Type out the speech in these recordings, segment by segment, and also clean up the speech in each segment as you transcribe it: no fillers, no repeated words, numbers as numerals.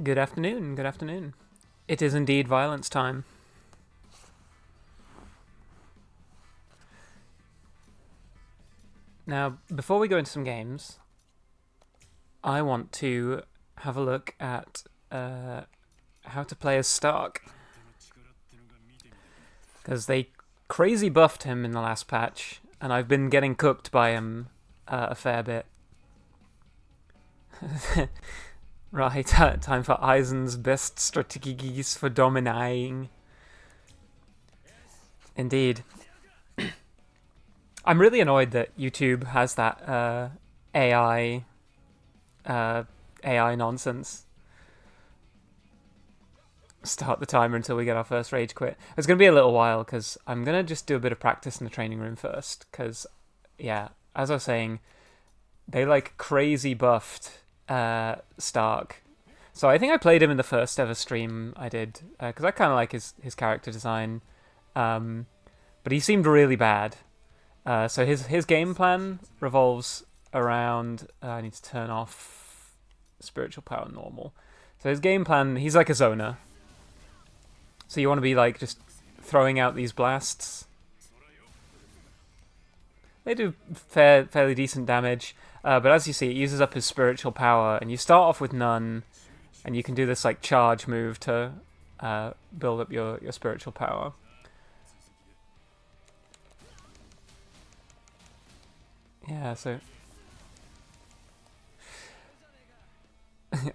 Good afternoon, good afternoon. It is indeed violence time. Now, before we go into some games, I want to have a look at how to play as Stark. Because they crazy buffed him in the last patch, and I've been getting cooked by him a fair bit. Right, time for Eisen's best strategies for dominating. Indeed. I'm really annoyed that YouTube has that AI nonsense. Start the timer until we get our first rage quit. It's going to be a little while because I'm going to just do a bit of practice in the training room first. Because, yeah, as I was saying, they like crazy buffed Stark. So I think I played him in the first ever stream I did because I kind of like his character design. But he seemed really bad. So his game plan revolves around. I need to turn off spiritual power normal. So his game plan, he's like a zoner. So you want to be like just throwing out these blasts. They do fairly decent damage, but as you see, it uses up his spiritual power, and you start off with none, and you can do this like charge move to build up your spiritual power. Yeah, so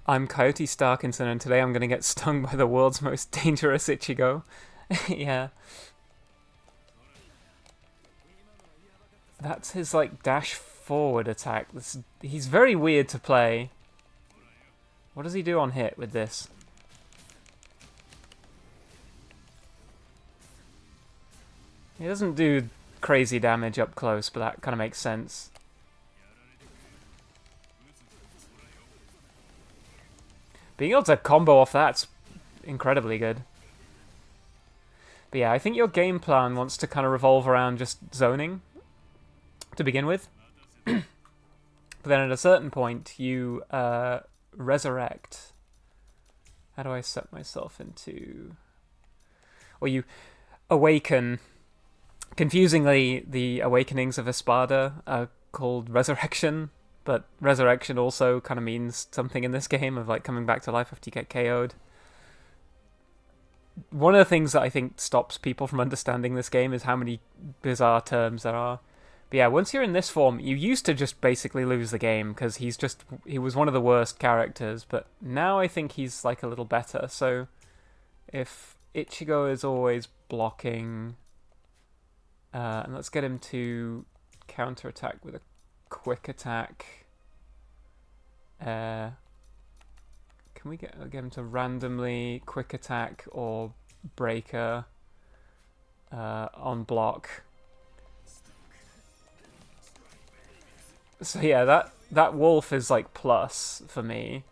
I'm Coyote Starkinson, and today I'm going to get stung by the world's most dangerous Ichigo. Yeah. That's his, like, dash forward attack. He's very weird to play. What does he do on hit with this? He doesn't do crazy damage up close, but that kind of makes sense. Being able to combo off that's incredibly good. But yeah, I think your game plan wants to kind of revolve around just zoning to begin with. But then at a certain point, you resurrect. How do I set myself into... Or you awaken. Confusingly, the awakenings of Espada are called resurrection. But resurrection also kind of means something in this game of like coming back to life after you get KO'd. One of the things that I think stops people from understanding this game is how many bizarre terms there are. But yeah, once you're in this form, you used to just basically lose the game because he was one of the worst characters, but now I think he's like a little better. So if Ichigo is always blocking, and let's get him to counterattack with a quick attack. Can we get him to randomly quick attack or breaker on block? So yeah, that wolf is like plus for me.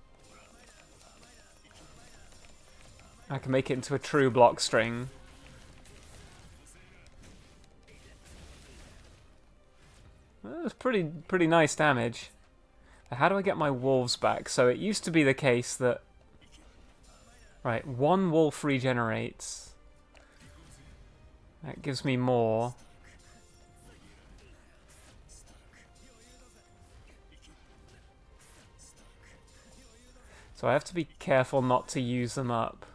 I can make it into a true block string. That was pretty nice damage. How do I get my wolves back? So it used to be the case that... Right, one wolf regenerates. That gives me more. So I have to be careful not to use them up.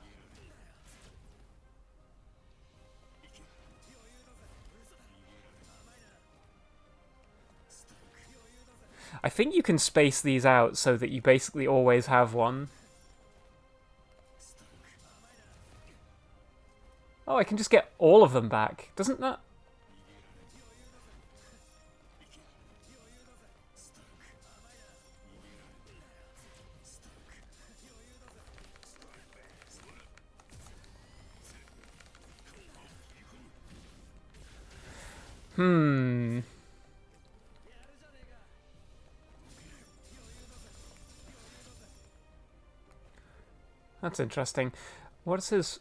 I think you can space these out so that you basically always have one. Oh, I can just get all of them back. Doesn't that... That's interesting. What is his...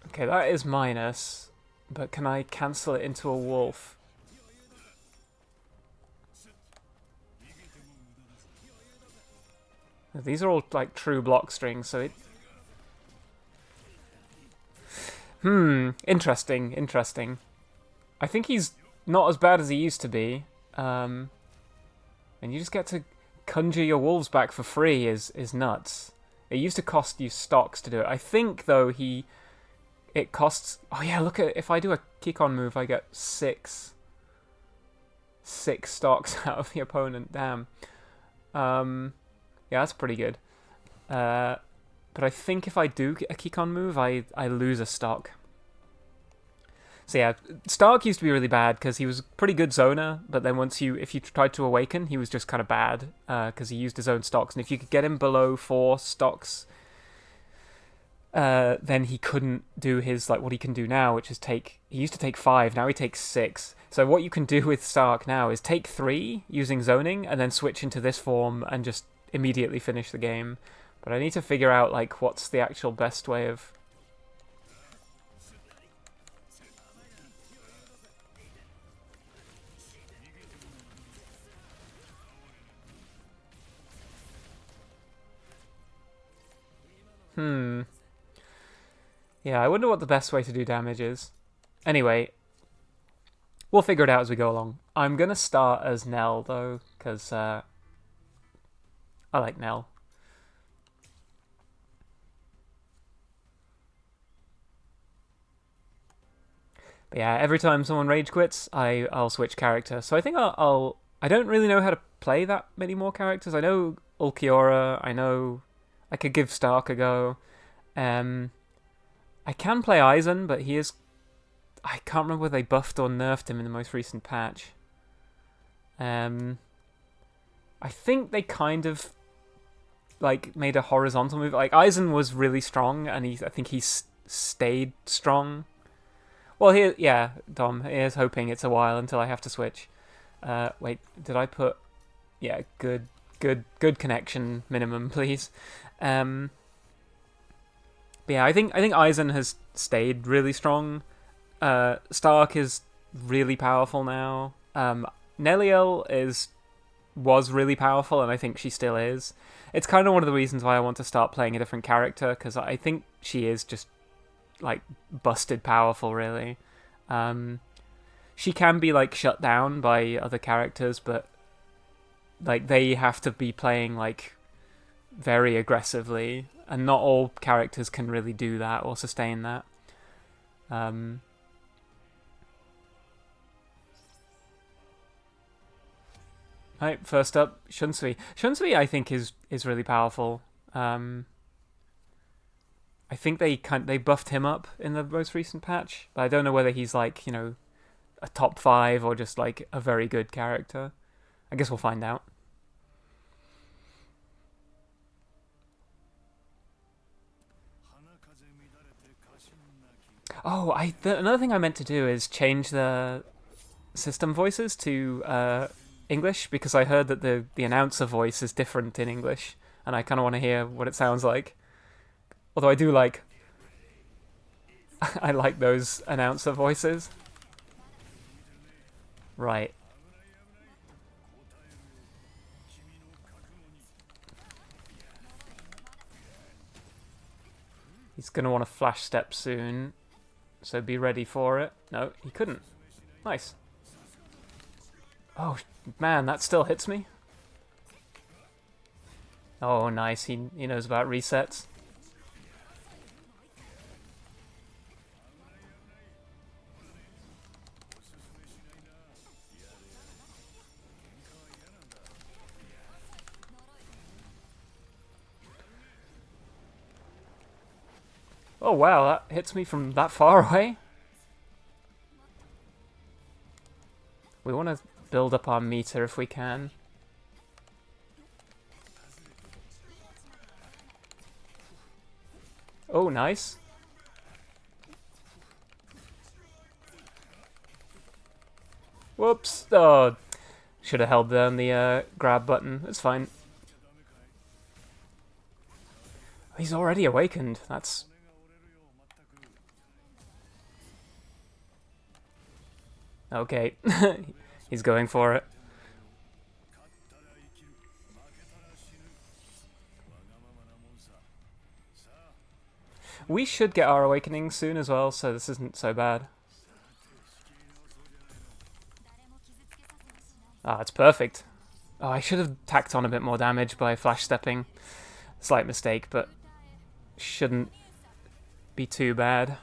Okay, that is minus. But can I cancel it into a wolf? These are all like true block strings, so it... Interesting, interesting. I think he's not as bad as he used to be. And you just get to conjure your wolves back for free is nuts. It used to cost you stocks to do it. I think, though, it costs... Oh, yeah, look at... If I do a kick-on move, I get six stocks out of the opponent. Damn. Yeah, that's pretty good. But I think if I do a kick-on move, I lose a stock. So yeah, Stark used to be really bad because he was a pretty good zoner, but then if you tried to awaken, he was just kind of bad because he used his own stocks, and if you could get him below 4 stocks, then he couldn't do his, like, what he can do now, which is he used to take 5, now he takes 6. So what you can do with Stark now is take 3 using zoning, and then switch into this form and just immediately finish the game. But I need to figure out, like, what's the actual best way of... Yeah, I wonder what the best way to do damage is. Anyway, we'll figure it out as we go along. I'm going to start as Nell, though, because I like Nell. But yeah, every time someone rage quits, I'll switch character. So I think I don't really know how to play that many more characters. I know Ulquiorra, I know I could give Stark a go. I can play Aizen, but he is... I can't remember whether they buffed or nerfed him in the most recent patch. I think they kind of like made a horizontal move. Like, Aizen was really strong, and I think he's stayed strong. Well, yeah, Dom, here's hoping it's a while until I have to switch. Wait, did I put... Yeah, good connection minimum, please. But yeah, I think Aizen has stayed really strong. Stark is really powerful now. Neliel was really powerful, and I think she still is. It's kind of one of the reasons why I want to start playing a different character, because I think she is just, like, busted powerful, really. She can be, like, shut down by other characters, but, like, they have to be playing, like, very aggressively, and not all characters can really do that or sustain that. Right, first up, Shunsui. Shunsui, I think, is really powerful. I think they buffed him up in the most recent patch, but I don't know whether he's, like, you know, a top 5 or just, like, a very good character. I guess we'll find out. Oh, another thing I meant to do is change the system voices to English, because I heard that the announcer voice is different in English, and I kind of want to hear what it sounds like. Although I do like... I like those announcer voices. Right. He's going to want to flash step soon, so be ready for it. No, he couldn't. Nice. Oh, man, that still hits me. Oh, nice. He knows about resets. Oh, wow, that hits me from that far away. We want to build up our meter if we can. Oh, nice. Whoops. Oh, should have held down the grab button. It's fine. He's already awakened. That's... Okay. He's going for it. We should get our awakening soon as well, so this isn't so bad. Ah, it's perfect. Oh, I should have tacked on a bit more damage by flash stepping. Slight mistake, but shouldn't be too bad.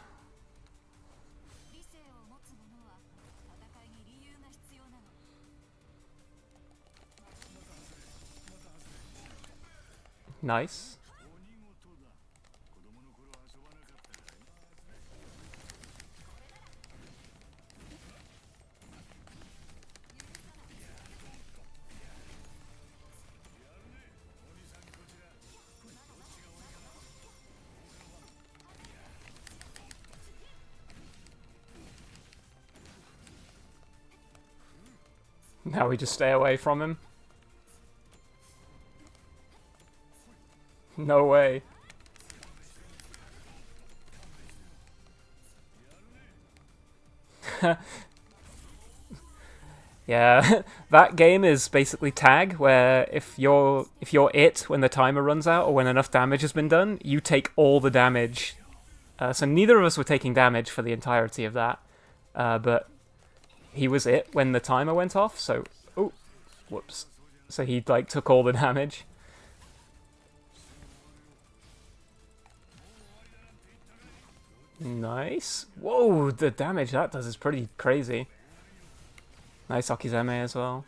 Nice. Now we just stay away from him. No way. Yeah, that game is basically tag, where if you're it when the timer runs out or when enough damage has been done, you take all the damage. So neither of us were taking damage for the entirety of that, but he was it when the timer went off. So, oh, whoops. So he like took all the damage. Nice. Whoa, the damage that does is pretty crazy. Nice Okizeme as well.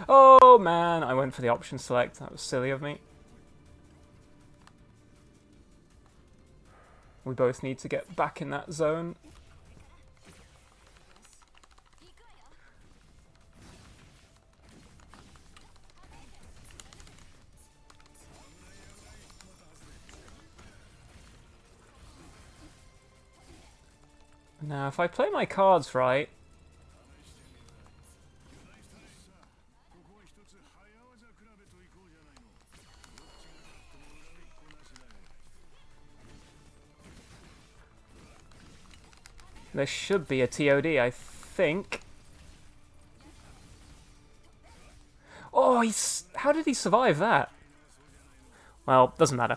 Oh man, I went for the option select. That was silly of me. We both need to get back in that zone. Now, if I play my cards right... There should be a TOD, I think. Oh, how did he survive that? Well, doesn't matter.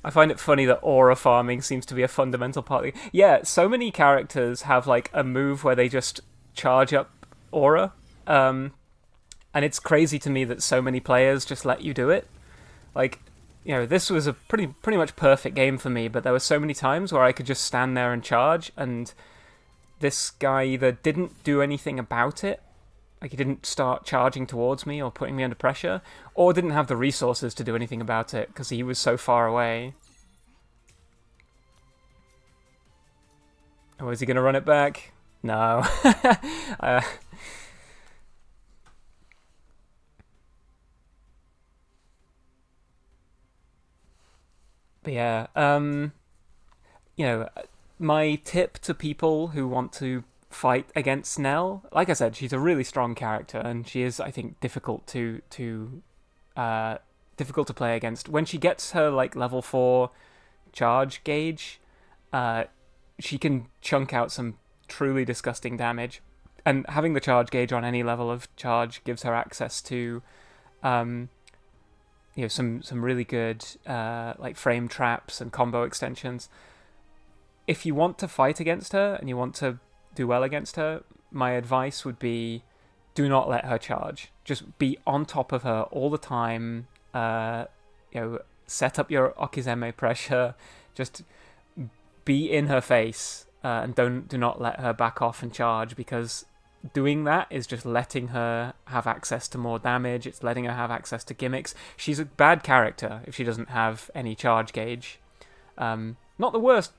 I find it funny that aura farming seems to be a fundamental part of the... Yeah, so many characters have like a move where they just charge up aura. And it's crazy to me that so many players just let you do it. Like, you know, this was a pretty much perfect game for me, but there were so many times where I could just stand there and charge, and this guy either didn't do anything about it, like he didn't start charging towards me or putting me under pressure, or didn't have the resources to do anything about it because he was so far away. Oh, is he going to run it back? No. But yeah, you know, my tip to people who want to fight against Nell, like I said, she's a really strong character, and she is, I think, difficult to play against. When she gets her like level 4 charge gauge, she can chunk out some truly disgusting damage, and having the charge gauge on any level of charge gives her access to you know, some really good like frame traps and combo extensions. If you want to fight against her and you want to do well against her, my advice would be do not let her charge. Just be on top of her all the time. You know, set up your Okizeme pressure. Just be in her face and do not let her back off and charge, because doing that is just letting her have access to more damage. It's letting her have access to gimmicks. She's a bad character if she doesn't have any charge gauge. Not the worst.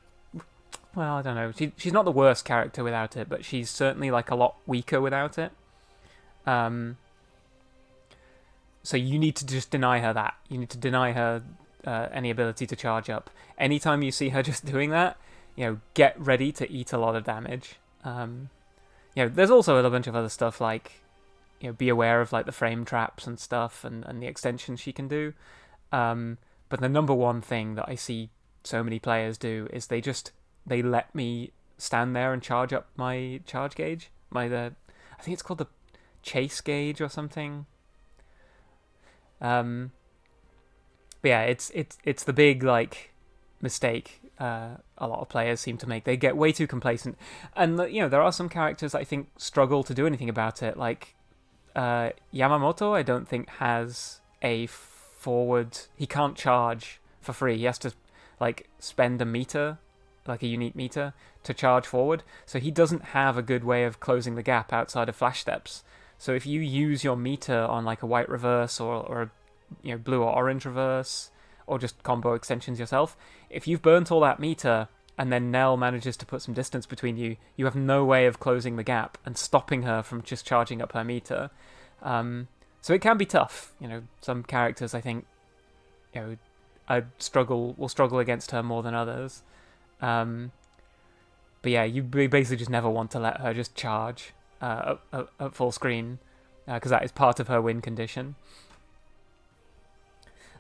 Well, I don't know. She's not the worst character without it, but she's certainly like a lot weaker without it. So you need to just deny her that. You need to deny her any ability to charge up. Anytime you see her just doing that, you know, get ready to eat a lot of damage. You know, there's also a bunch of other stuff like, you know, be aware of like the frame traps and stuff, and the extensions she can do. But the number one thing that I see so many players do is they let me stand there and charge up my charge gauge. I think it's called the chase gauge or something. But yeah, it's the big like mistake a lot of players seem to make. They get way too complacent, and there are some characters that I think struggle to do anything about it. Like Yamamoto, I don't think has a forward. He can't charge for free. He has to like spend a meter, like a unique meter, to charge forward. So he doesn't have a good way of closing the gap outside of flash steps. So if you use your meter on like a white reverse or a blue or orange reverse, or just combo extensions yourself, if you've burnt all that meter and then Nell manages to put some distance between you, you have no way of closing the gap and stopping her from just charging up her meter. So it can be tough. Some characters I think will struggle against her more than others. But yeah, you basically just never want to let her just charge at full screen, because that is part of her win condition.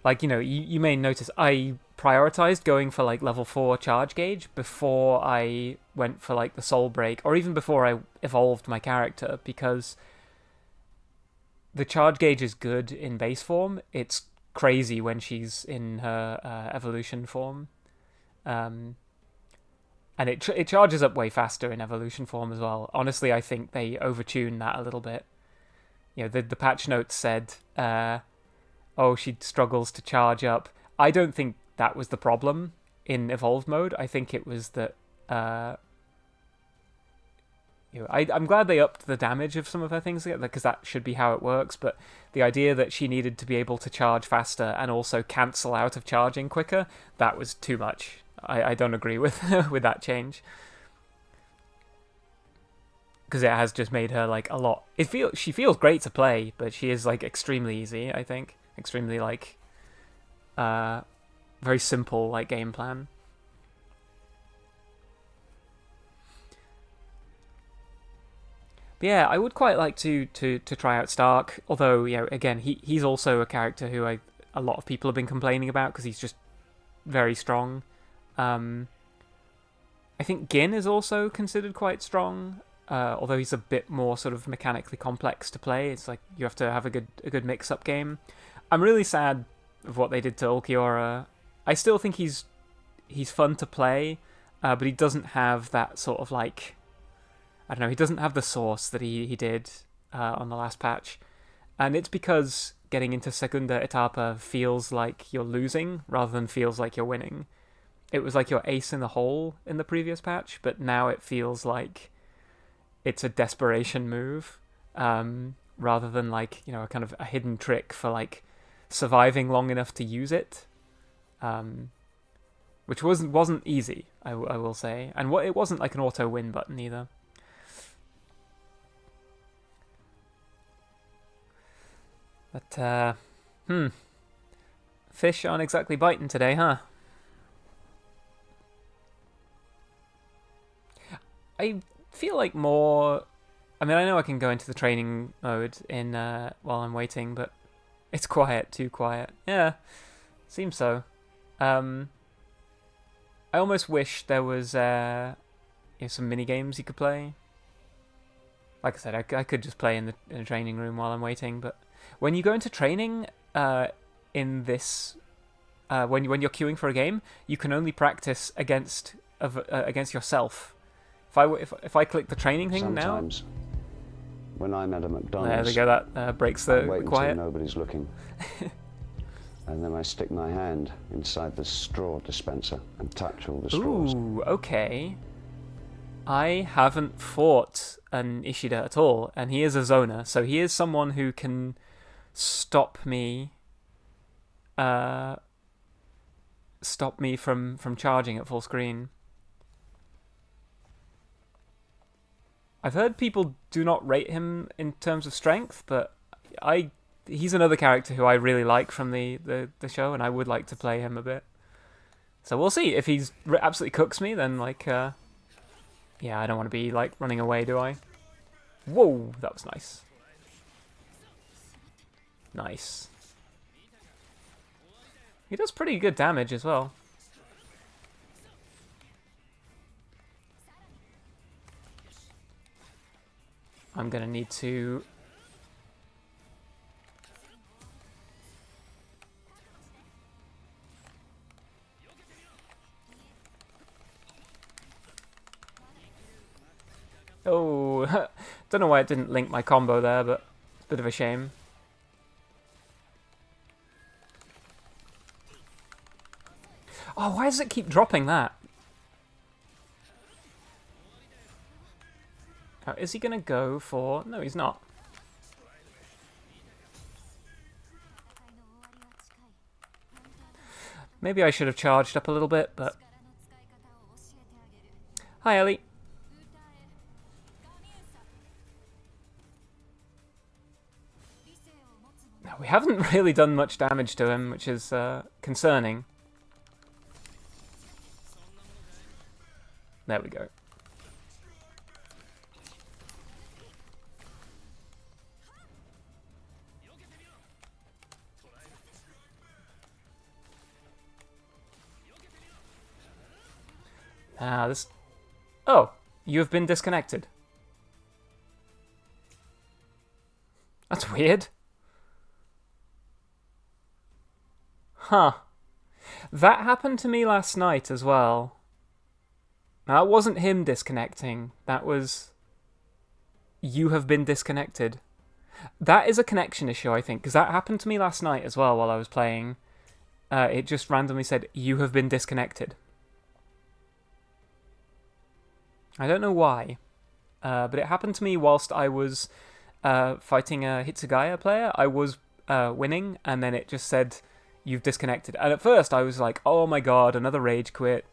Like, you may notice I prioritized going for like level 4 charge gauge before I went for like the soul break, or even before I evolved my character, because the charge gauge is good in base form. It's crazy when she's in her evolution form. And it charges up way faster in evolution form as well. Honestly, I think they overtune that a little bit. The patch notes said, she struggles to charge up. I don't think that was the problem in evolved mode. I think it was that I'm glad they upped the damage of some of her things, because that should be how it works. But the idea that she needed to be able to charge faster and also cancel out of charging quicker, that was too much. I don't agree with with that change, because it has just made her like a lot. She feels great to play, but she is like extremely easy. I think extremely like very simple like game plan. But yeah, I would quite like to try out Stark. Although again, he's also a character who a lot of people have been complaining about because he's just very strong. I think Gin is also considered quite strong, although he's a bit more sort of mechanically complex to play. It's like you have to have a good mix-up game. I'm really sad of what they did to Ulquiorra. I still think he's fun to play, but he doesn't have that sort of like, I don't know, he doesn't have the source that he did on the last patch. And it's because getting into Segunda Etapa feels like you're losing rather than feels like you're winning. It was like your ace in the hole in the previous patch, but now it feels like it's a desperation move, rather than like, a kind of a hidden trick for like surviving long enough to use it, which wasn't easy, I will say, and it wasn't like an auto win button either. But fish aren't exactly biting today, huh? I feel like more. I mean, I know I can go into the training mode in while I'm waiting, but it's quiet, too quiet. Yeah, seems so. I almost wish there was some mini games you could play. Like I said, I could just play in the training room while I'm waiting. But when you go into training, in this, when you're queuing for a game, you can only practice against yourself. If I click the training thing Sometimes, now, when I'm at a McDonald's, there we go. That breaks the wait quiet. until nobody's looking, and then I stick my hand inside the straw dispenser and touch all the straws. Ooh, okay. I haven't fought an Ishida at all, and he is a zoner, so he is someone who can stop me from charging at full screen. I've heard people do not rate him in terms of strength, but he's another character who I really like from the show, and I would like to play him a bit. So we'll see. If he's absolutely cooks me, then like, yeah, I don't want to be like running away, do I? Whoa, that was nice. Nice. He does pretty good damage as well. I'm gonna need to... Oh, don't know why it didn't link my combo there, but it's a bit of a shame. Oh, why does it keep dropping that? Oh, is he gonna go for... No, he's not. Maybe I should have charged up a little bit, but... Hi, Ellie. Now, we haven't really done much damage to him, which is concerning. There we go. This... Oh, you have been disconnected. That's weird. Huh. That happened to me last night as well. Now, that wasn't him disconnecting. That was... You have been disconnected. That is a connection issue, I think, because that happened to me last night as well while I was playing. It just randomly said, you have been disconnected. I don't know why, but it happened to me whilst I was fighting a Hitsugaya player. I was winning, and then it just said, you've disconnected. And at first I was like, oh my god, another rage quit.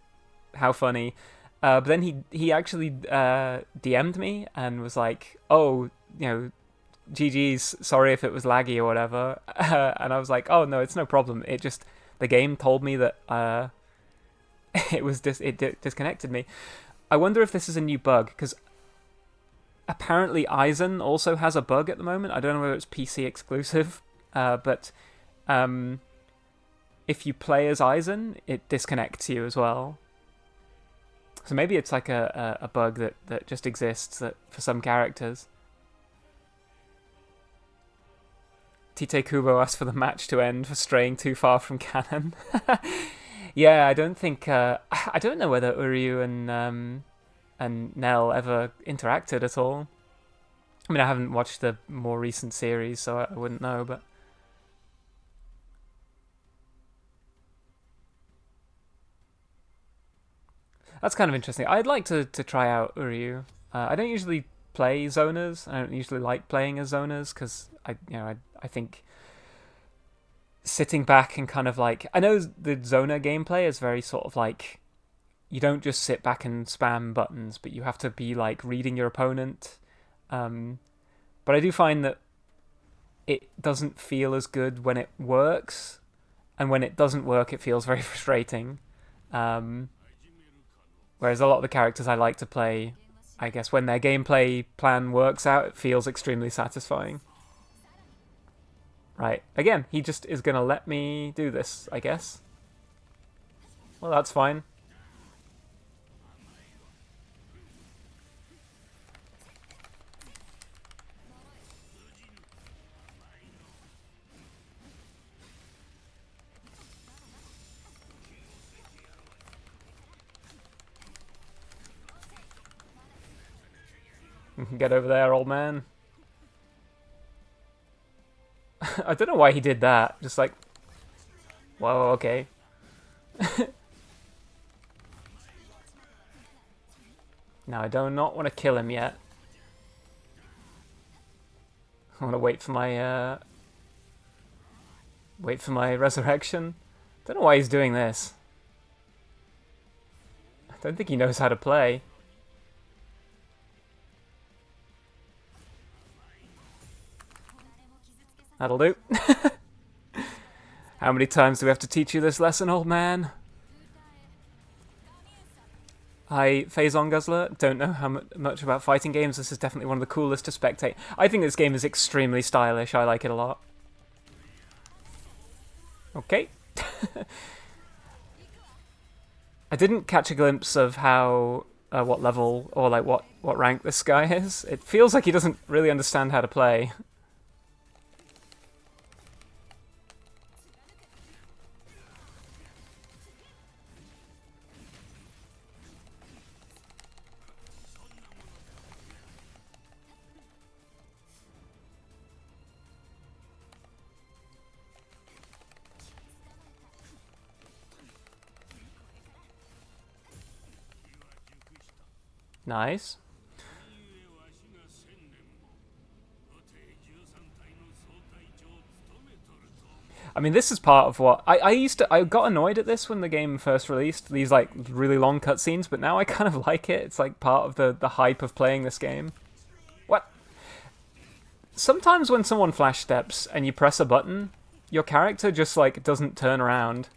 How funny. But then he actually DM'd me and was like, oh, you know, GG's, sorry if it was laggy or whatever. And I was like, oh no, it's no problem. It just, the game told me that it disconnected me. I wonder if this is a new bug, because apparently Aizen also has a bug at the moment. I don't know whether it's PC exclusive, but if you play as Aizen, it disconnects you as well. So maybe it's like a bug that just exists that for some characters. Tite Kubo asked for the match to end for straying too far from canon. Yeah, I don't think... I don't know whether Uryu and Nell ever interacted at all. I mean, I haven't watched the more recent series, so I wouldn't know, but... That's kind of interesting. I'd like to try out Uryu. I don't usually play zoners. I don't usually like playing as zoners, because I think... sitting back and kind of like... I know the Zona gameplay is very sort of like... You don't just sit back and spam buttons, but you have to be like reading your opponent. But I do find that it doesn't feel as good when it works. And when it doesn't work, it feels very frustrating. Whereas a lot of the characters I like to play, I guess when their gameplay plan works out, it feels extremely satisfying. Right, again, he just is going to let me do this, I guess. Well, that's fine. Get over there, old man. I don't know why he did that. Just like, whoa, okay. Now I do not want to kill him yet. I want to wait for my resurrection. Don't know why he's doing this. I don't think he knows how to play. That'll do. How many times do we have to teach you this lesson, old man? Hi, Phazon Guzzler. Don't know how much about fighting games. This is definitely one of the coolest to spectate. I think this game is extremely stylish. I like it a lot. Okay, I didn't catch a glimpse of how, what level, or like what rank this guy is. It feels like he doesn't really understand how to play. Nice. I mean, this is part of what I got annoyed at this when the game first released, these like really long cutscenes, but now I kind of like it. It's like part of the hype of playing this game. What? Sometimes when someone flash steps and you press a button, your character just like doesn't turn around.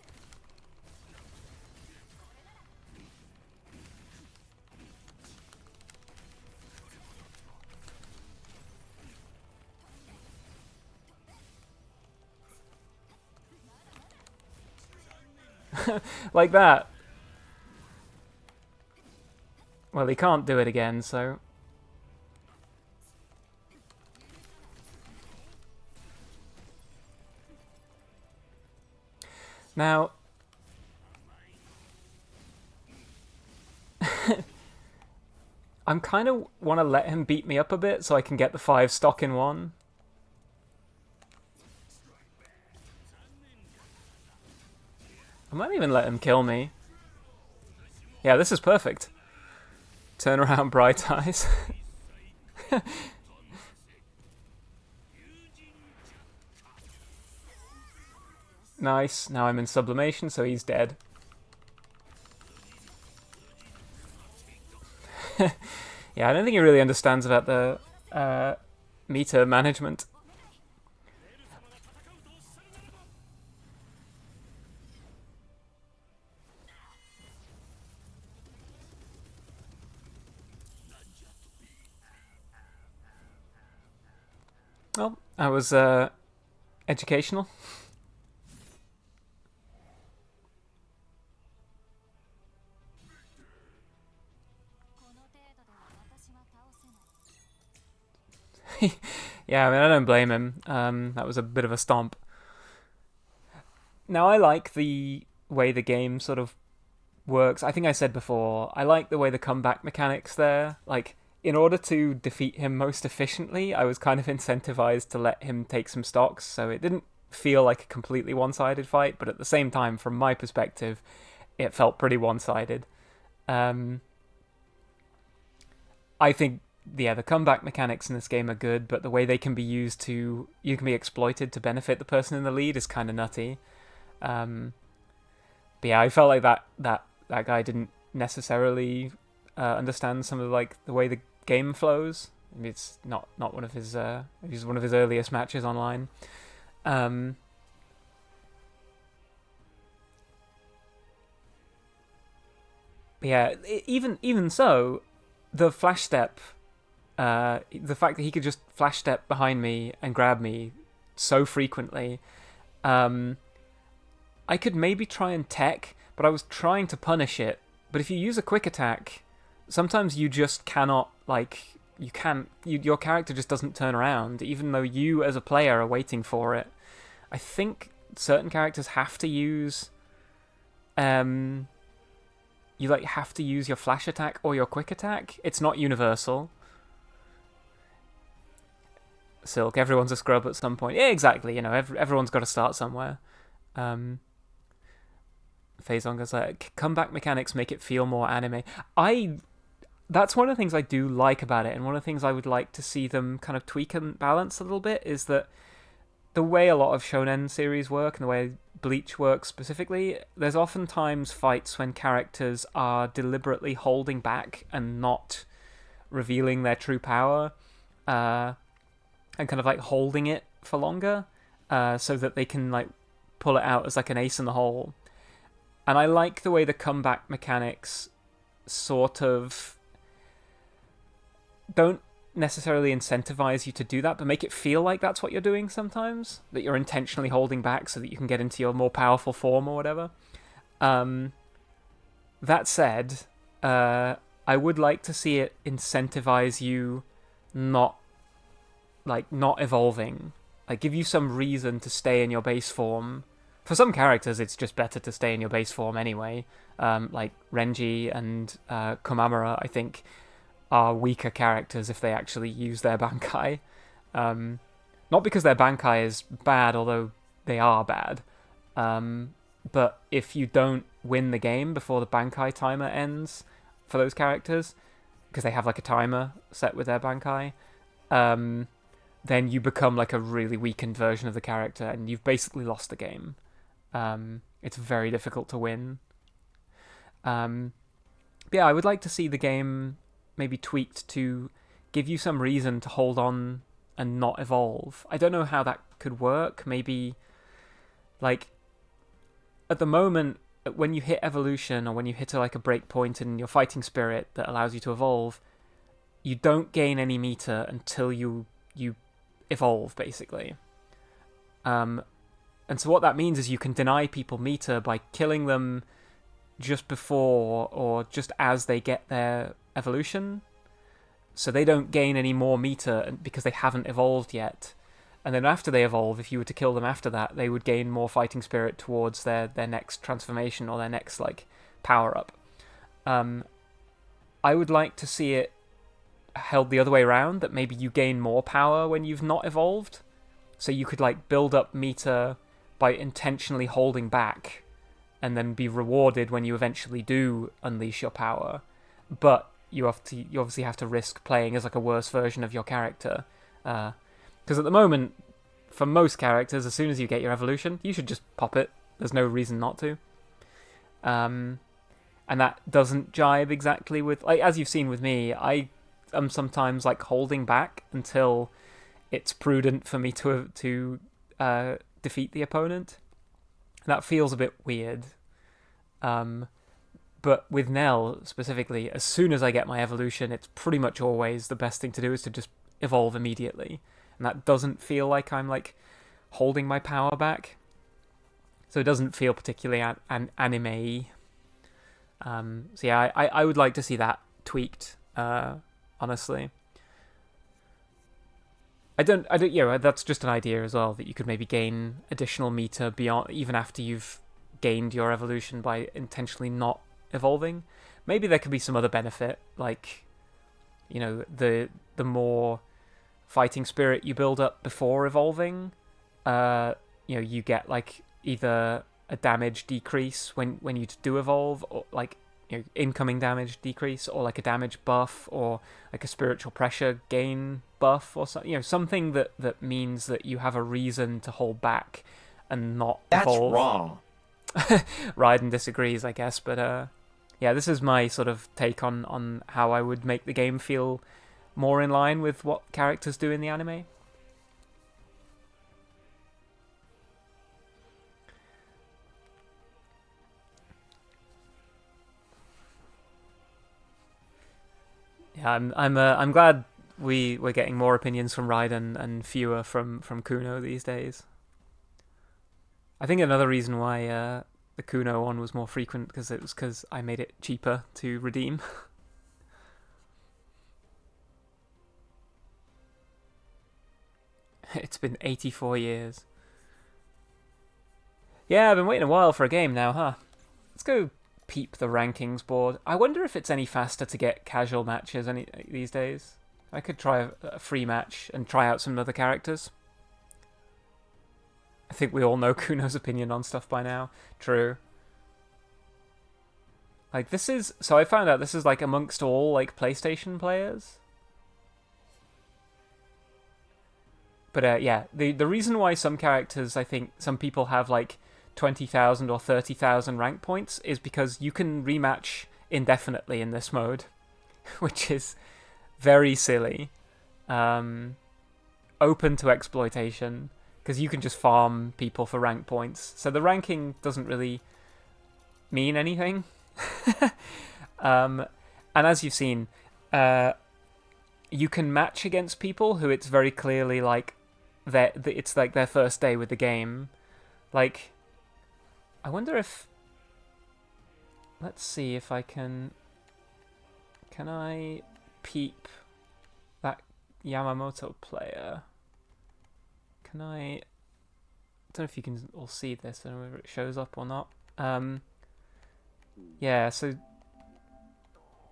Like that. Well, he can't do it again, so... Now... I'm kind of want to let him beat me up a bit so I can get the 5 stock in one. I might even let him kill me. Yeah, this is perfect. Turn around, bright eyes. Nice. Now I'm in sublimation, so he's dead. Yeah, I don't think he really understands about the meter management. Well, that was educational. Yeah, I mean, I don't blame him. That was a bit of a stomp. Now, I like the way the game sort of works. I think I said before, I like the way the comeback mechanics there. Like, in order to defeat him most efficiently, I was kind of incentivized to let him take some stocks, so it didn't feel like a completely one-sided fight, but at the same time, from my perspective, it felt pretty one-sided. I think, yeah, the comeback mechanics in this game are good, but the way they can be used to... You can be exploited to benefit the person in the lead is kind of nutty. But yeah, I felt like that guy didn't necessarily understand some of like the way the game flows. I mean, it's not one of his... He's one of his earliest matches online. Yeah, even so, the flash step... the fact that he could just flash step behind me and grab me so frequently, I could maybe try and tech, but I was trying to punish it. But if you use a quick attack, sometimes you just cannot, like, your character just doesn't turn around, even though you as a player are waiting for it. I think certain characters have to use, you like have to use your flash attack or your quick attack. It's not universal. Silk, everyone's a scrub at some point. Yeah, exactly. You know, everyone's got to start somewhere. Phazonga's like, comeback mechanics make it feel more anime. That's one of the things I do like about it, and one of the things I would like to see them kind of tweak and balance a little bit is that the way a lot of shonen series work, and the way Bleach works specifically, there's oftentimes fights when characters are deliberately holding back and not revealing their true power, and kind of like holding it for longer, so that they can like pull it out as like an ace in the hole. And I like the way the comeback mechanics sort of don't necessarily incentivize you to do that, but make it feel like that's what you're doing sometimes, that you're intentionally holding back so that you can get into your more powerful form or whatever. That said, I would like to see it incentivize you not evolving, like give you some reason to stay in your base form. For some characters, it's just better to stay in your base form anyway. Like Renji and Komamura, I think, are weaker characters if they actually use their Bankai. Not because their Bankai is bad, although they are bad. But if you don't win the game before the Bankai timer ends for those characters, because they have like a timer set with their Bankai, then you become like a really weakened version of the character, and you've basically lost the game. It's very difficult to win. Yeah, I would like to see the game maybe tweaked to give you some reason to hold on and not evolve. I don't know how that could work. Maybe, like, at the moment, when you hit evolution, or when you hit a break point in your fighting spirit that allows you to evolve, you don't gain any meter until you evolve, basically. And so what that means is you can deny people meter by killing them just before or just as they get their evolution, so they don't gain any more meter because they haven't evolved yet. And then after they evolve, if you were to kill them after that, they would gain more fighting spirit towards their next transformation or their next power up. I would like to see it held the other way around, that maybe you gain more power when you've not evolved, so you could build up meter by intentionally holding back, and then be rewarded when you eventually do unleash your power. But you obviously have to risk playing as a worse version of your character, because at the moment, for most characters, as soon as you get your evolution, you should just pop it. There's no reason not to. And that doesn't jibe exactly with, as you've seen with me, I am sometimes holding back until it's prudent for me to defeat the opponent. That feels a bit weird. But with Nell specifically, as soon as I get my evolution, it's pretty much always the best thing to do is to just evolve immediately. And that doesn't feel like I'm holding my power back. So it doesn't feel particularly anime-y. So yeah, I would like to see that tweaked, honestly. I don't, that's just an idea as well, that you could maybe gain additional meter beyond, even after you've gained your evolution by intentionally not evolving. Maybe there could be some other benefit, the more fighting spirit you build up before evolving, you get either a damage decrease when you do evolve, or incoming damage decrease, or a damage buff, or a spiritual pressure gain buff, or something that means that you have a reason to hold back and not evolve. That's wrong. Raiden disagrees, I guess, but yeah, this is my sort of take on how I would make the game feel more in line with what characters do in the anime. Yeah, I'm glad we're getting more opinions from Raiden and fewer from Kuno these days. I think another reason why the Kuno one was more frequent because I made it cheaper to redeem. It's been 84 years. Yeah, I've been waiting a while for a game now, huh? Let's go peep the rankings board. I wonder if it's any faster to get casual matches these days. I could try a free match and try out some other characters. I think we all know Kuno's opinion on stuff by now. True. So I found out this is amongst all PlayStation players. But yeah, the reason why some characters, I think some people have 20,000 or 30,000 rank points is because you can rematch indefinitely in this mode, which is very silly. Open to exploitation, because you can just farm people for rank points. So the ranking doesn't really mean anything. And as you've seen, you can match against people who it's very clearly like it's like their first day with the game. Like, I wonder if, let's see if I can I peep that Yamamoto player? Can I don't know if you can all see this. I don't know whether it shows up or not. Yeah, so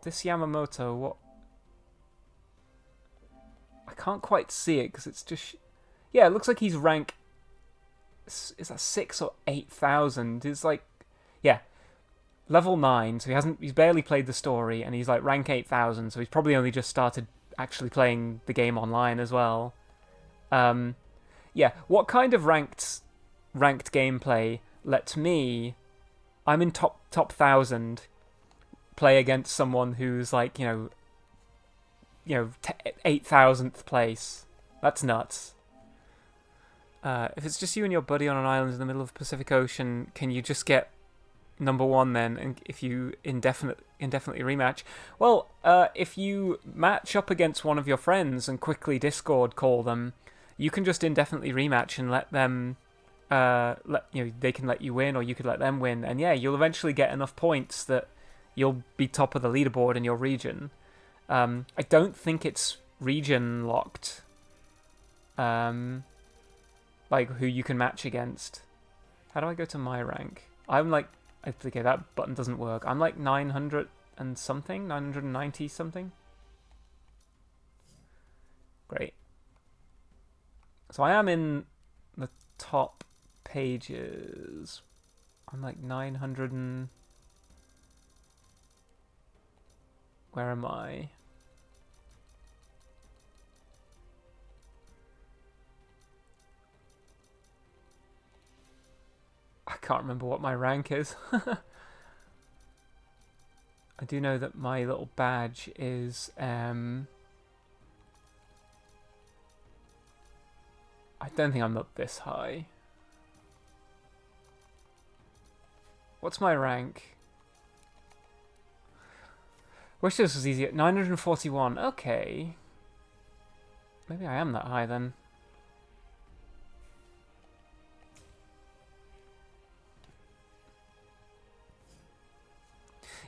this Yamamoto, what? I can't quite see it because it's just... Yeah, it looks like he's rank... Is that 6 or 8,000? It's like... Yeah, level 9, so he's barely played the story, and he's like rank 8,000, so he's probably only just started actually playing the game online as well. Yeah, what kind of ranked gameplay lets me... I'm in top 1,000, play against someone who's like, 8,000th place. That's nuts. If it's just you and your buddy on an island in the middle of the Pacific Ocean, can you just get number 1 then? And if you indefinitely rematch, well, if you match up against one of your friends and quickly Discord call them, you can just indefinitely rematch and let them. They can let you win, or you could let them win, and yeah, you'll eventually get enough points that you'll be top of the leaderboard in your region. I don't think it's region locked. Like who you can match against. How do I go to my rank? I'm like, okay, that button doesn't work. I'm like 900 and something, 990 something. Great. So I am in the top pages. I'm like 900 and... Where am I? I can't remember what my rank is. I do know that my little badge is... I don't think I'm up this high. What's my rank? Wish this was easier. 941. Okay. Maybe I am that high then.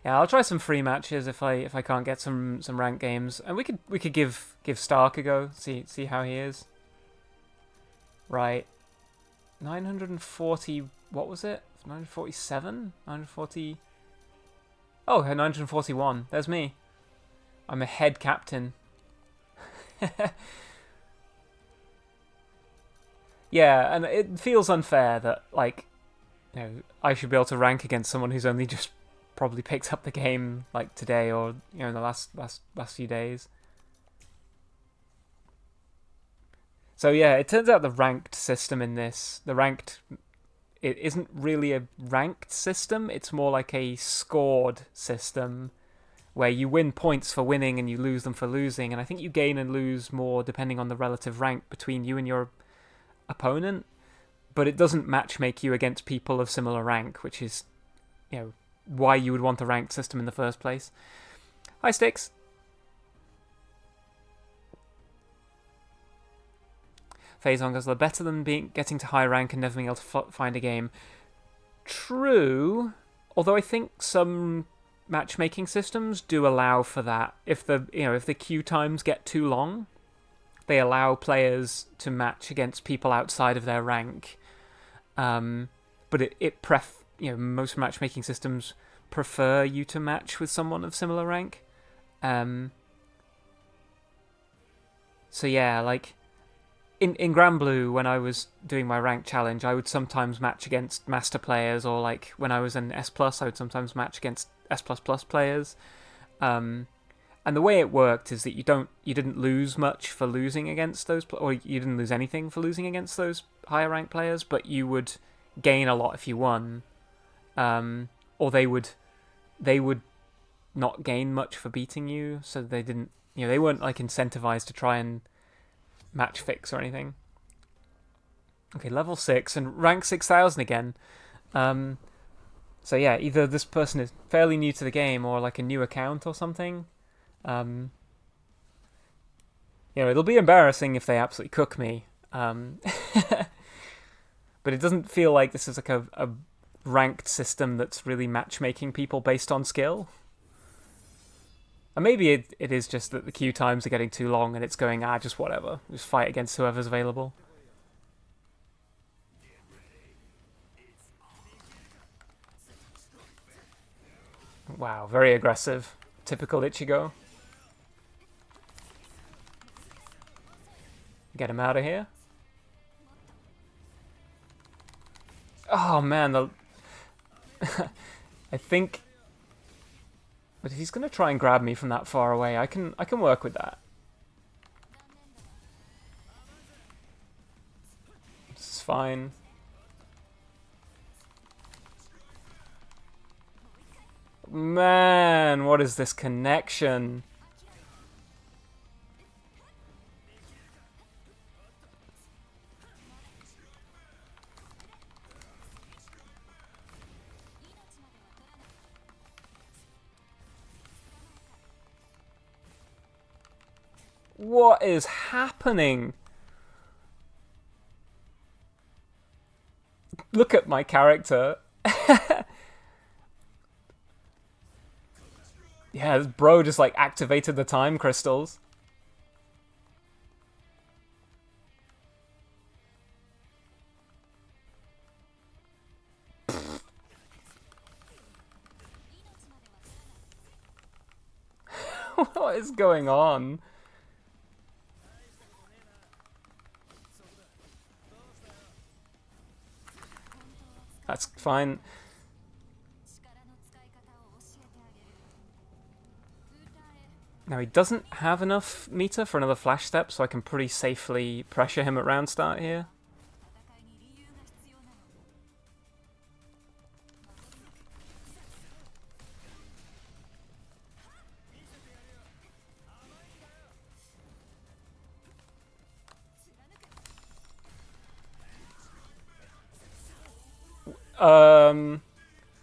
Yeah, I'll try some free matches if I can't get some ranked games, and we could give Stark a go. See how he is. Right. 940. What was it? 947? 940. Oh, 941. There's me. I'm a head captain. Yeah, and it feels unfair that, like, I should be able to rank against someone who's only just probably picked up the game, like, today or, in the last few days. So, yeah, it turns out the ranked system in this, it isn't really a ranked system, it's more like a scored system where you win points for winning and you lose them for losing, and I think you gain and lose more depending on the relative rank between you and your opponent, but it doesn't matchmake you against people of similar rank, which is, why you would want a ranked system in the first place. Hi, Sticks. Phazon goes, they're better than getting to high rank and never being able to find a game. True, although I think some matchmaking systems do allow for that. If the queue times get too long, they allow players to match against people outside of their rank. But most matchmaking systems prefer you to match with someone of similar rank. So yeah, like in Grand Blue, when I was doing my rank challenge, I would sometimes match against master players, or like when I was in S+, I would sometimes match against S++ players. And the way it worked is that you didn't lose much for losing against those, or you didn't lose anything for losing against those higher ranked players, but you would gain a lot if you won. Or they would not gain much for beating you, so they didn't, they weren't like incentivized to try and match fix or anything. Okay, level 6 and rank 6,000 again. So yeah, either this person is fairly new to the game or like a new account or something. You know, it'll be embarrassing if they absolutely cook me. But it doesn't feel like this is like a ranked system that's really matchmaking people based on skill. And maybe it is just that the queue times are getting too long and it's going, just whatever. Just fight against whoever's available. Wow, very aggressive. Typical Ichigo. Get him out of here. Oh man, I think... But if he's going to try and grab me from that far away, I can work with that. This is fine. Man, what is this connection? What is happening? Look at my character. Yeah, this bro just like activated the time crystals. What is going on? That's fine. Now he doesn't have enough meter for another flash step, so I can pretty safely pressure him at round start here.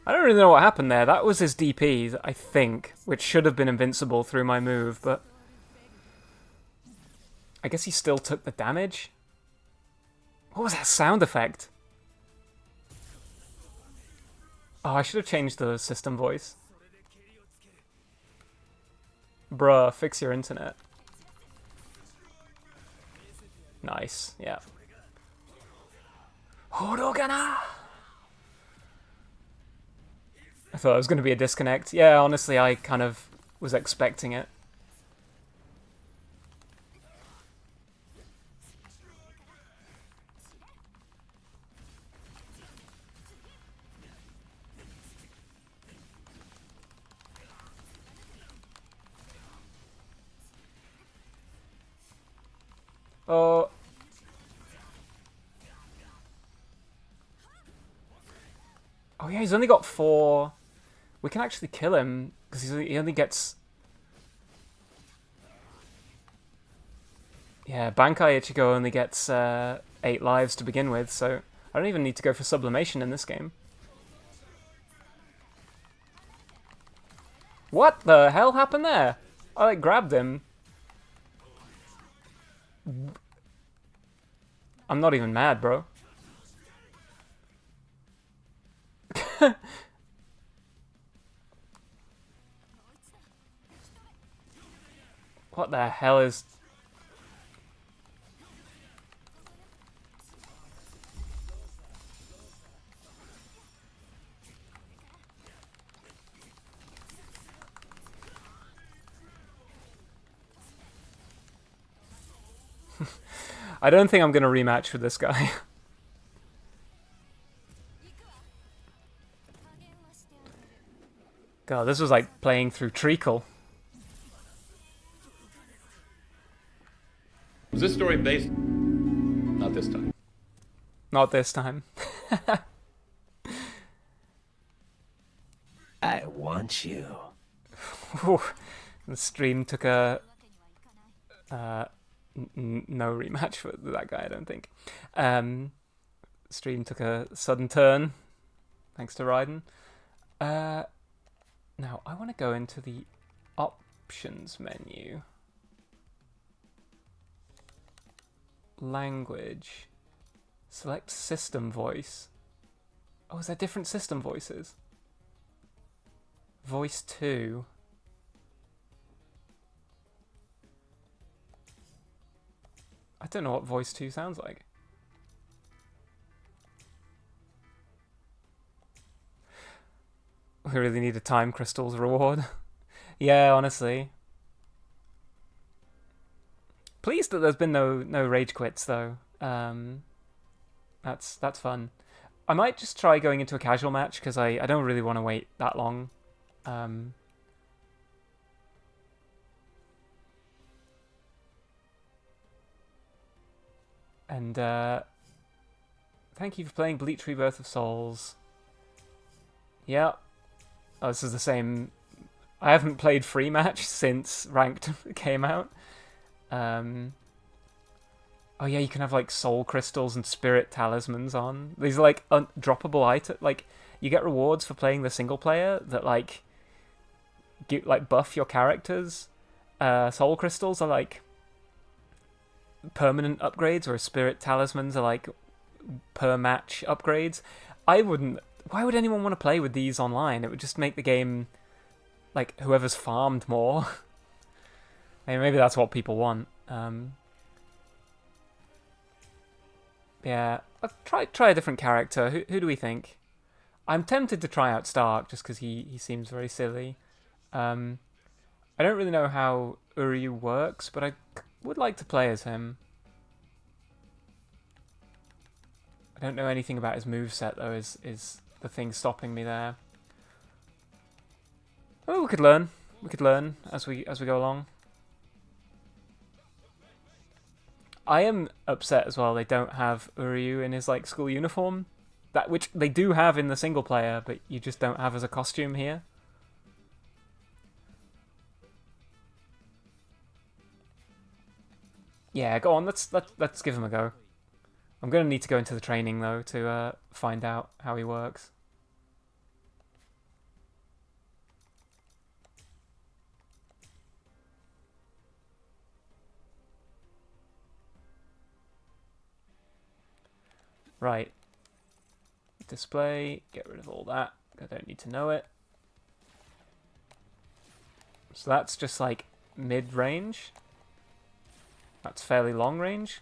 I don't really know what happened there. That was his DP, I think, which should have been invincible through my move, but I guess he still took the damage? What was that sound effect? Oh, I should have changed the system voice. Bruh, fix your internet. Nice, yeah. Horogana! I thought it was going to be a disconnect. Yeah, honestly, I kind of was expecting it. Oh. Oh yeah, he's only got 4... We can actually kill him, because he only gets... Yeah, Bankai Ichigo only gets 8 lives to begin with, so I don't even need to go for sublimation in this game. What the hell happened there? I like grabbed him. I'm not even mad, bro. What the hell is... I don't think I'm going to rematch with this guy. God, this was like playing through treacle. Was this story based? Not this time. Not this time. I want you. The stream took a... no rematch for that guy, I don't think. Stream took a sudden turn, thanks to Raiden. Now, I want to go into the options menu. Language. Select system voice. Oh, is there different system voices? Voice 2. I don't know what voice 2 sounds like. We really need a time crystals reward. Yeah, honestly. Pleased that there's been no rage quits though. That's fun. I might just try going into a casual match because I don't really want to wait that long. And thank you for playing Bleach Rebirth of Souls. Yeah. Oh, this is the same. I haven't played free match since ranked came out. Oh yeah, you can have like soul crystals and spirit talismans on. These are like undroppable items. Like you get rewards for playing the single player that like buff your characters. Soul crystals are like permanent upgrades, or spirit talismans are like per match upgrades. I wouldn't. Why would anyone want to play with these online? It would just make the game like whoever's farmed more. I mean, maybe that's what people want. Yeah, I'll try a different character. Who do we think? I'm tempted to try out Stark just because he seems very silly. I don't really know how Uryu works, but I would like to play as him. I don't know anything about his moveset though. Is the thing stopping me there? Oh, we could learn. We could learn as we go along. I am upset as well they don't have Uryu in his like school uniform. That which they do have in the single player, but you just don't have as a costume here. Yeah, go on, let's give him a go. I'm gonna need to go into the training though to find out how he works. Right. Display, get rid of all that. I don't need to know it. So that's just like mid-range. That's fairly long range.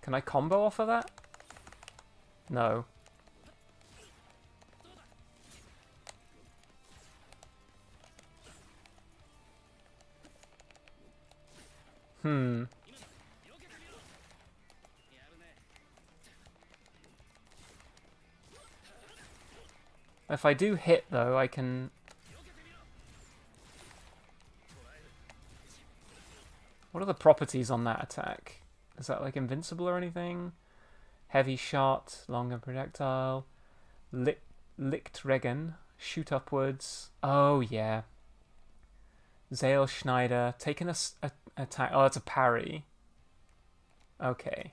Can I combo off of that? No. If I do hit though, I can... What are the properties on that attack? Is that like invincible or anything? Heavy shot, longer projectile, licked regen, shoot upwards. Oh yeah. Zale Schneider, taking a attack. Oh, that's a parry. Okay.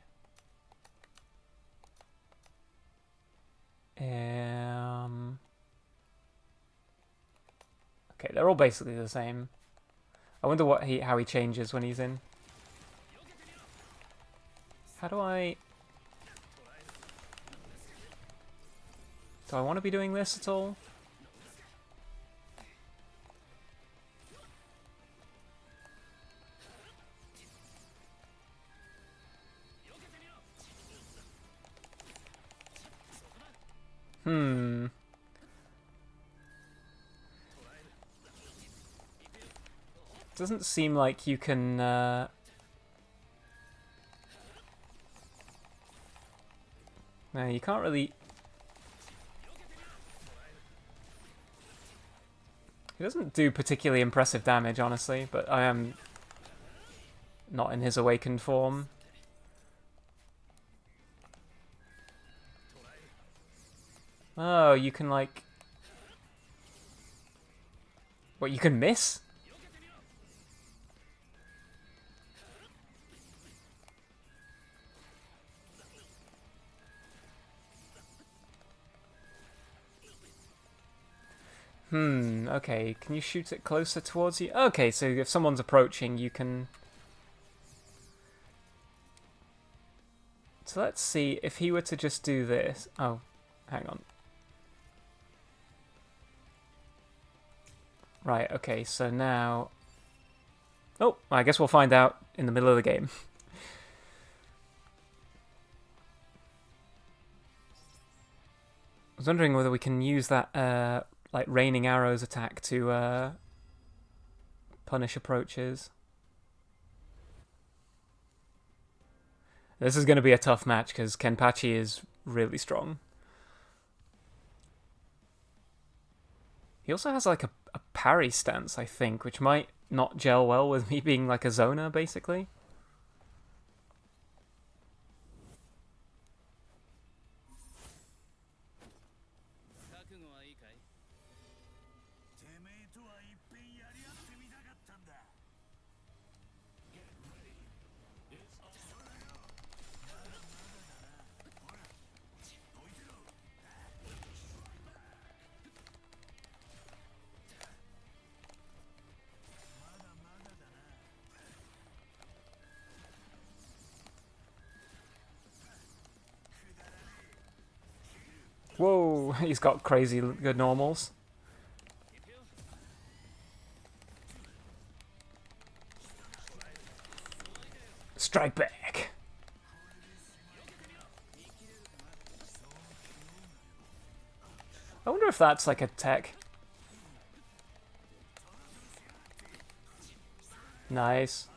Okay, they're all basically the same. I wonder how he changes when he's in. How do I... Do I want to be doing this at all? Doesn't seem like you can... No, you can't really... He doesn't do particularly impressive damage, honestly, but I am not in his awakened form. Oh, you can like... What, you can miss? Okay. Can you shoot it closer towards you? Okay, so if someone's approaching, you can... So let's see if he were to just do this. Oh, hang on. Right, okay, so now... Oh, I guess we'll find out in the middle of the game. I was wondering whether we can use that, like, raining arrows attack to punish approaches. This is going to be a tough match because Kenpachi is really strong. He also has like a parry stance, I think, which might not gel well with me being like a zoner, basically. Whoa, he's got crazy good normals. Strike back. I wonder if that's like a tech. Nice.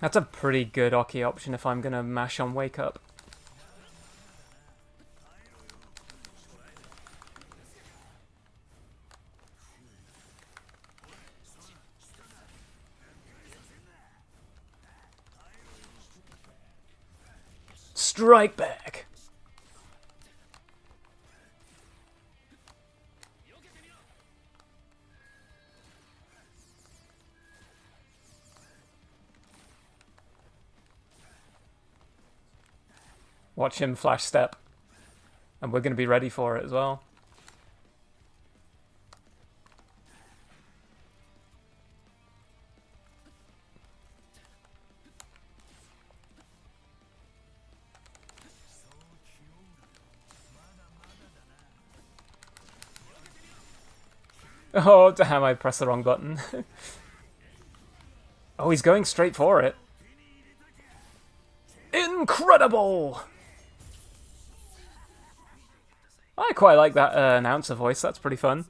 That's a pretty good Oki option if I'm gonna mash on Wake Up. Strike back. Watch him flash step. And we're going to be ready for it as well. Oh, damn, I pressed the wrong button. Oh, he's going straight for it. Incredible! I quite like that announcer voice, that's pretty fun.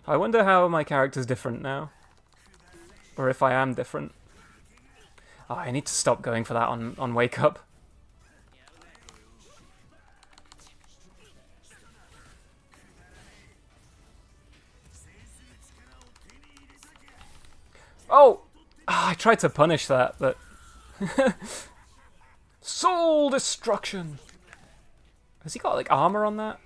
I wonder how my character's different now. Or if I am different. Oh, I need to stop going for that on Wake Up. Oh! I tried to punish that, but... Soul Destruction! Has he got, like, armor on that?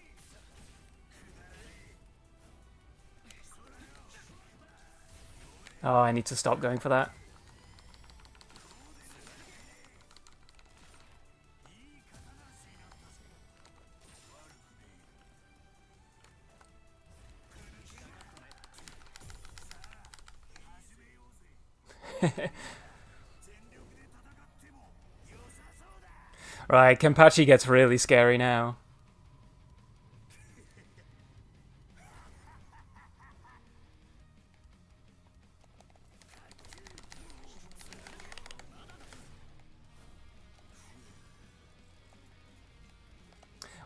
Oh, I need to stop going for that. Right, Kenpachi gets really scary now.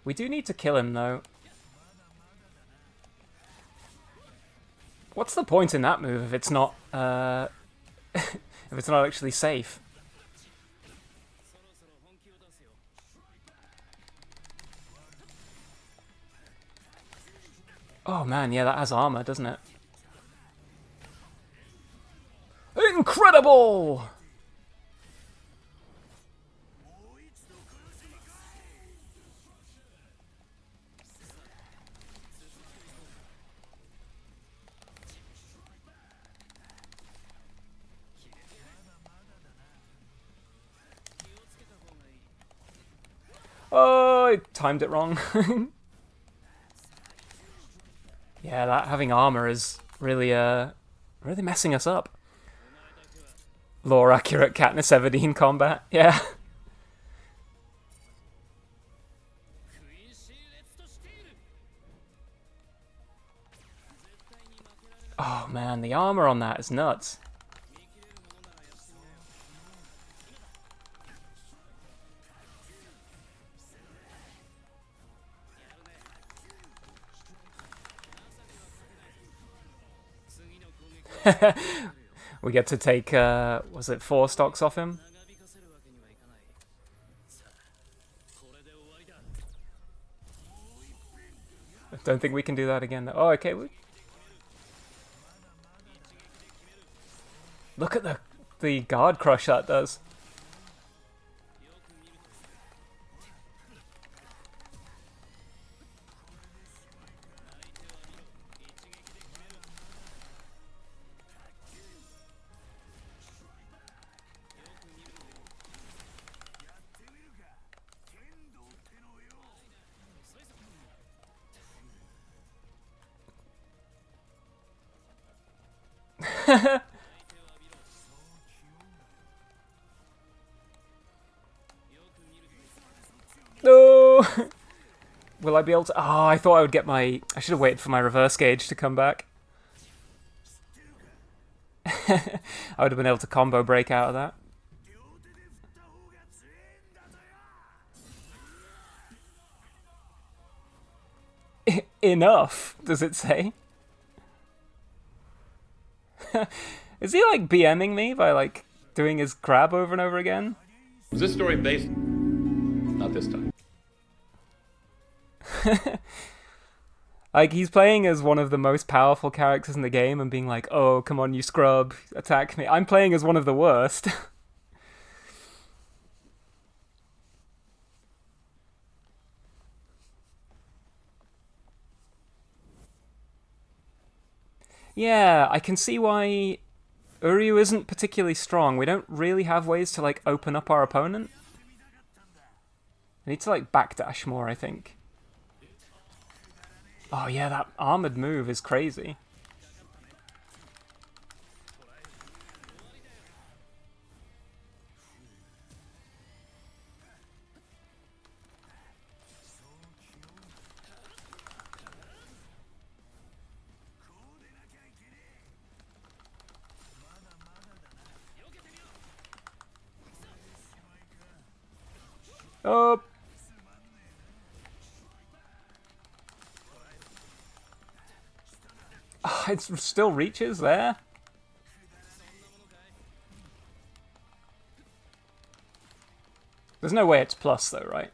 We do need to kill him, though. What's the point in that move if it's not, if it's not actually safe? Oh man, yeah, that has armor, doesn't it? Incredible! Oh, I timed it wrong. Yeah, that having armor is really really messing us up. Lore accurate Katniss Everdeen combat. Yeah. Oh man, the armor on that is nuts. We get to take, was it 4 stocks off him? I don't think we can do that again. Oh, okay. Look at the guard crush that does. No! Will I be able to... Oh, I thought I would get my... I should have waited for my reverse gauge to come back. I would have been able to combo break out of that. Enough, does it say? Is he like BMing me by like doing his grab over and over again? Was this story based? Not this time. Like, he's playing as one of the most powerful characters in the game and being like, oh, come on, you scrub, attack me. I'm playing as one of the worst. Yeah, I can see why Uryu isn't particularly strong. We don't really have ways to, like, open up our opponent. I need to, like, backdash more, I think. Oh yeah, that armored move is crazy. Oh. Oh, it still reaches there. There's no way it's plus though, right?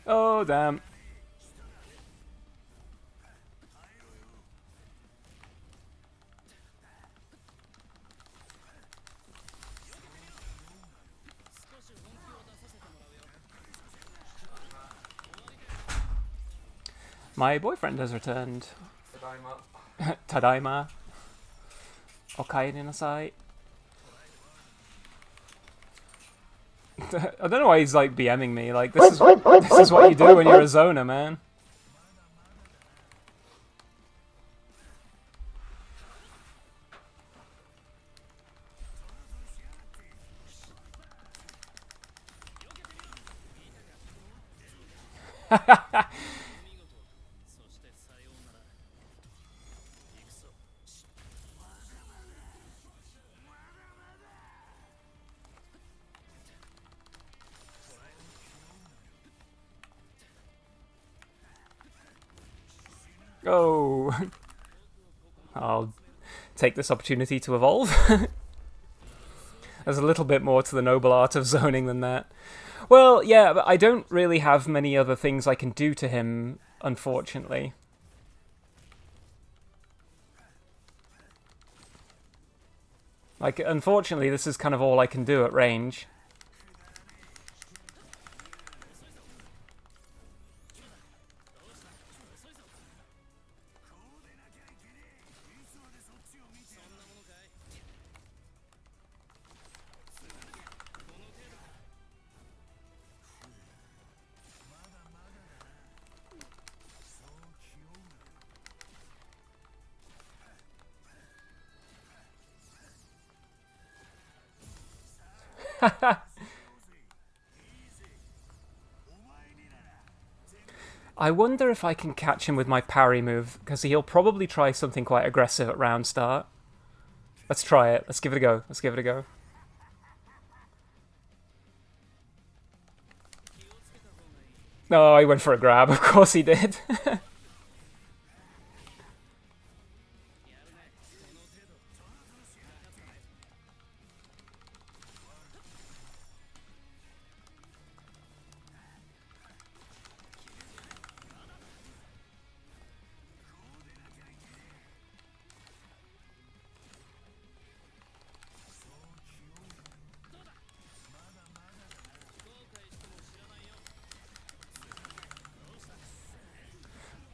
Oh, damn. My boyfriend has returned. Tadaima. Tadaima. Okaeri nasai. I don't know why he's like BMing me. Like, this is what you do when you're a zoner, man. Go. I'll take this opportunity to evolve. There's a little bit more to the noble art of zoning than that. Well, yeah, but I don't really have many other things I can do to him, unfortunately. Like, unfortunately, this is kind of all I can do at range. I wonder if I can catch him with my parry move, because he'll probably try something quite aggressive at round start. Let's try it. Let's give it a go. Let's give it a go. No, he went for a grab. Of course he did.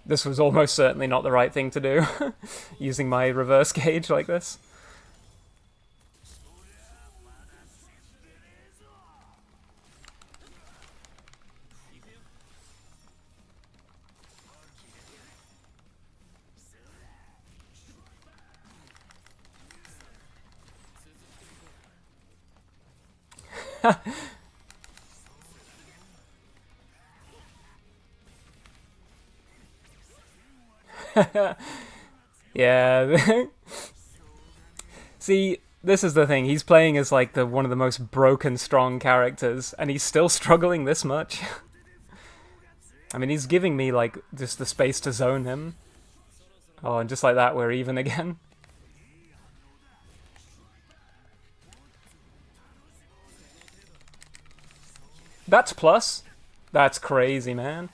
This was almost certainly not the right thing to do, using my reverse gauge like this. Yeah. See, this is the thing. He's playing as like one of the most broken, strong characters, and he's still struggling this much. I mean, he's giving me like just the space to zone him. Oh, and just like that, we're even again. That's plus. That's crazy, man.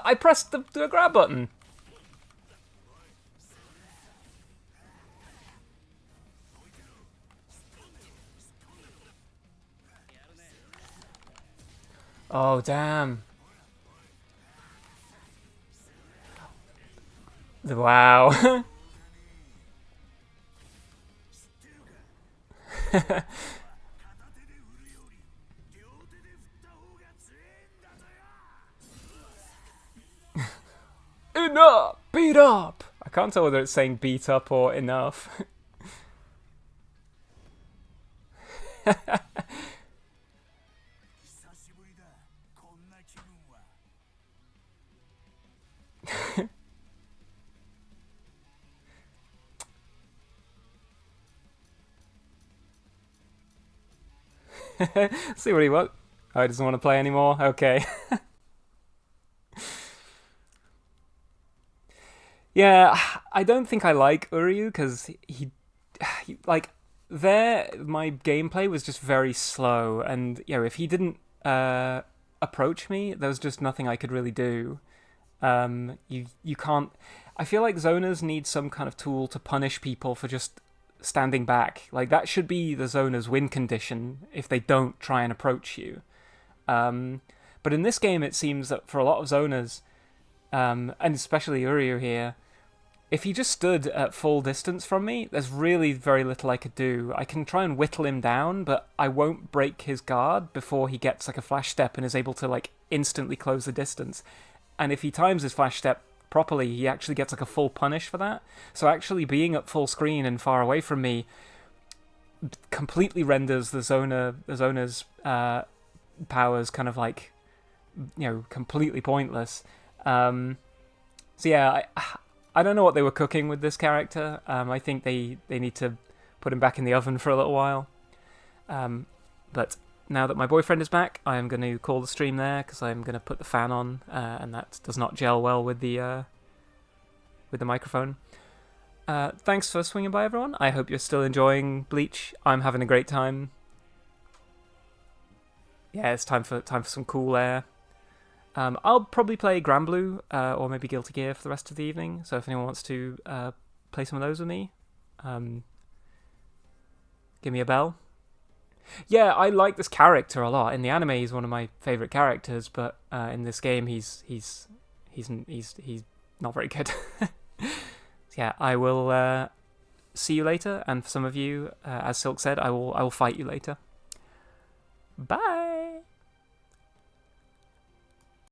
I pressed the grab button. Oh, damn. Wow. Enough! Beat up! I can't tell whether it's saying beat up or enough. See what he wants. Oh, he doesn't want to play anymore? Okay. Yeah, I don't think I like Uryu because like, my gameplay was just very slow, and if he didn't approach me, there was just nothing I could really do. You can't. I feel like zoners need some kind of tool to punish people for just standing back. Like, that should be the zoner's win condition if they don't try and approach you. But in this game, it seems that for a lot of zoners, and especially Uryu here, if he just stood at full distance from me, there's really very little I could do. I can try and whittle him down, but I won't break his guard before he gets like a flash step and is able to like instantly close the distance. And if he times his flash step properly, he actually gets like a full punish for that. So actually being at full screen and far away from me completely renders the zoner's powers kind of like, completely pointless. So yeah, I don't know what they were cooking with this character. I think they need to put him back in the oven for a little while. But now that my boyfriend is back, I am going to call the stream there because I'm going to put the fan on, and that does not gel well with the microphone. Thanks for swinging by, everyone. I hope you're still enjoying Bleach. I'm having a great time. yeah, it's time for some cool air. I'll probably play Granblue or maybe Guilty Gear for the rest of the evening. So if anyone wants to play some of those with me, give me a bell. Yeah, I like this character a lot. In the anime, he's one of my favorite characters, but in this game, he's not very good. Yeah, I will see you later, and for some of you, as Silk said, I will fight you later. Bye.